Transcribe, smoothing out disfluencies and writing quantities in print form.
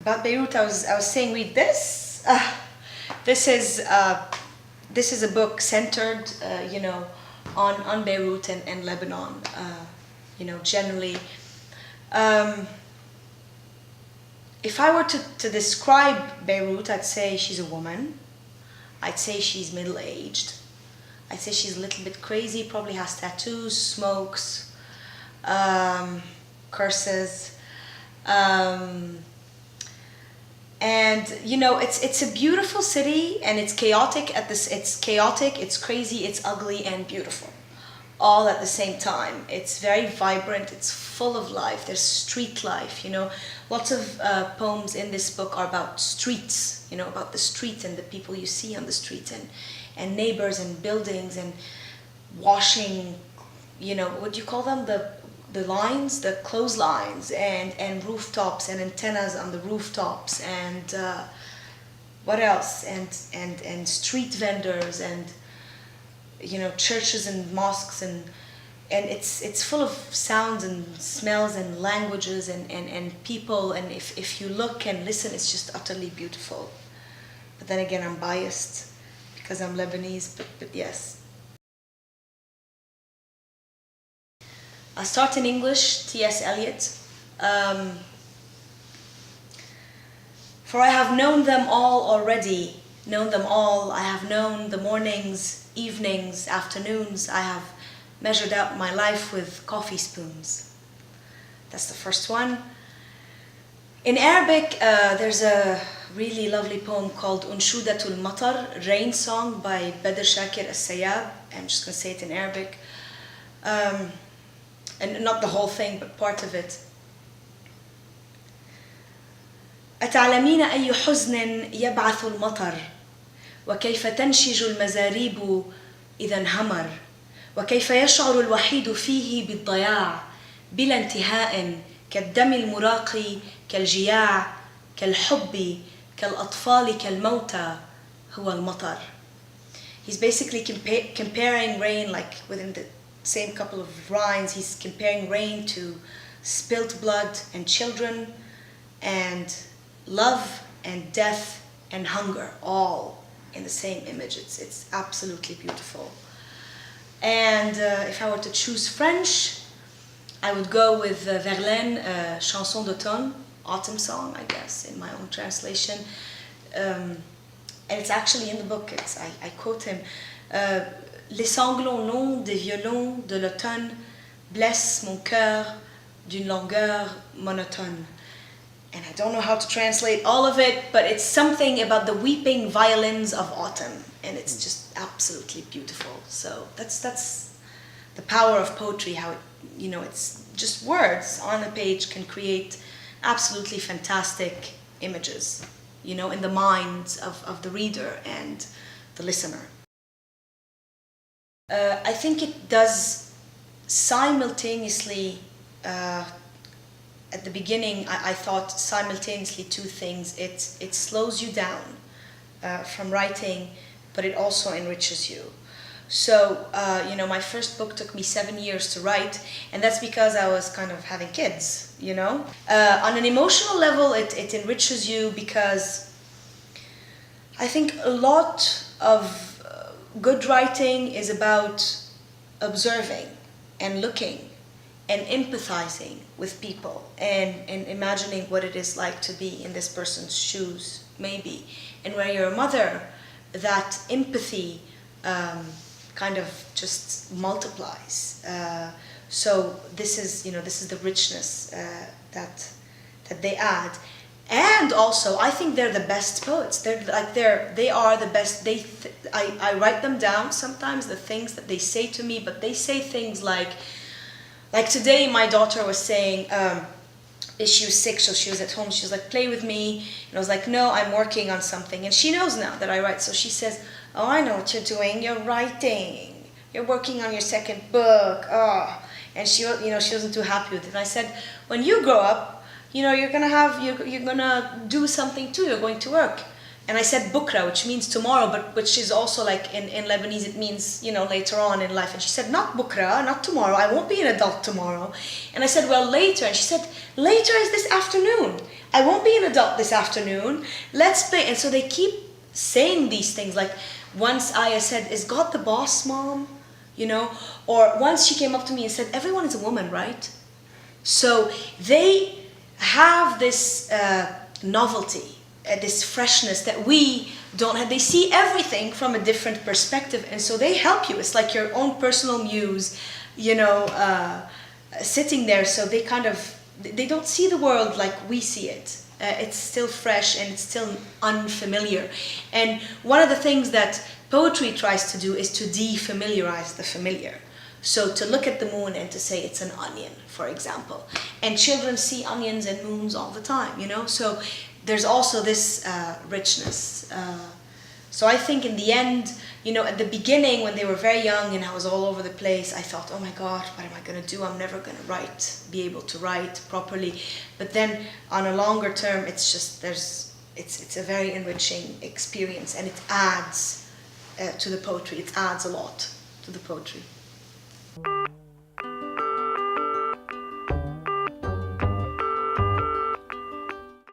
About Beirut, I was saying, read this. This is a book centered, on Beirut and Lebanon. Generally, if I were to describe Beirut, I'd say she's a woman. I'd say she's middle-aged. I'd say she's a little bit crazy. Probably has tattoos, smokes, curses. And it's a beautiful city, and it's chaotic it's chaotic, it's crazy, it's ugly and beautiful, all at the same time. It's very vibrant, it's full of life, there's street life, Lots of poems in this book are about streets, about the street and the people you see on the street, and neighbors and buildings and washing, what do you call them? The lines, the clotheslines, and rooftops and antennas on the rooftops, and what else? And street vendors, and churches and mosques, and it's full of sounds and smells and languages and people, and if you look and listen, it's just utterly beautiful. But then again, I'm biased because I'm Lebanese, but yes. I'll start in English, T.S. Eliot. For I have known them all already, known them all. I have known the mornings, evenings, afternoons. I have measured out my life with coffee spoons. That's the first one. In Arabic, there's a really lovely poem called Unshudatul Matar, Rain Song by Badr Shakir al-Sayyab. I'm just going to say it in Arabic. And not the whole thing, but part of it. أتعلمين أي حزن يبعث المطر وكيف تنشج المزاريب إذا انهمر وكيف يشعر الوحيد فيه بالضياع بلا انتهاء كالدم المراقي كالجياع كالحب كالأطفال كالموتى هو المطر. He's basically comparing rain, like within the same couple of lines, he's comparing rain to spilt blood and children and love and death and hunger, all in the same image. It's absolutely beautiful. And if I were to choose French, I would go with Verlaine, Chanson d'automne, autumn song, I guess, in my own translation. And it's actually in the book. I quote him. Les sanglants longs des violons de l'automne blessent mon cœur d'une langueur monotone. And I don't know how to translate all of it, but it's something about the weeping violins of autumn, and it's just absolutely beautiful. So that's the power of poetry, how it's just words on a page can create absolutely fantastic images, in the minds of the reader and the listener. I think it does simultaneously, at the beginning I thought simultaneously two things. It slows you down from writing, but it also enriches you. So, my first book took me 7 years to write, and that's because I was kind of having kids, On an emotional level, it enriches you because I think a lot of good writing is about observing and looking and empathizing with people and imagining what it is like to be in this person's shoes, maybe. And where you're a mother, that empathy kind of just multiplies. So this is the richness that they add. And also, I think they're the best poets. They are the best. I write them down sometimes, the things that they say to me, but they say things like today my daughter was saying, she was sick, so she was at home, she was like, play with me. And I was like, no, I'm working on something. And she knows now that I write, so she says, oh, I know what you're doing, you're writing. You're working on your second book, oh. And she wasn't too happy with it. And I said, when you grow up, you're gonna do something too, you're going to work. And I said bukra, which means tomorrow, but which is also like in Lebanese, it means, you know, later on in life. And she said, not bukra, not tomorrow. I won't be an adult tomorrow. And I said, well, later. And she said, later is this afternoon. I won't be an adult this afternoon. Let's play. And so they keep saying these things. Like once Aya said, is God the boss, Mom? You know, or once she came up to me and said, everyone is a woman, right? So they have this novelty, this freshness that we don't have. They see everything from a different perspective, and so they help you. It's like your own personal muse, you know, sitting there. So they they don't see the world like we see it. It's still fresh and it's still unfamiliar. And one of the things that poetry tries to do is to defamiliarize the familiar. So to look at the moon and to say it's an onion, for example. And children see onions and moons all the time, you know? So there's also this richness. So I think in the end, you know, at the beginning when they were very young and I was all over the place, I thought, oh my God, what am I going to do? I'm never going to be able to write properly. But then on a longer term, it's just, it's a very enriching experience, and it adds to the poetry. It adds a lot to the poetry.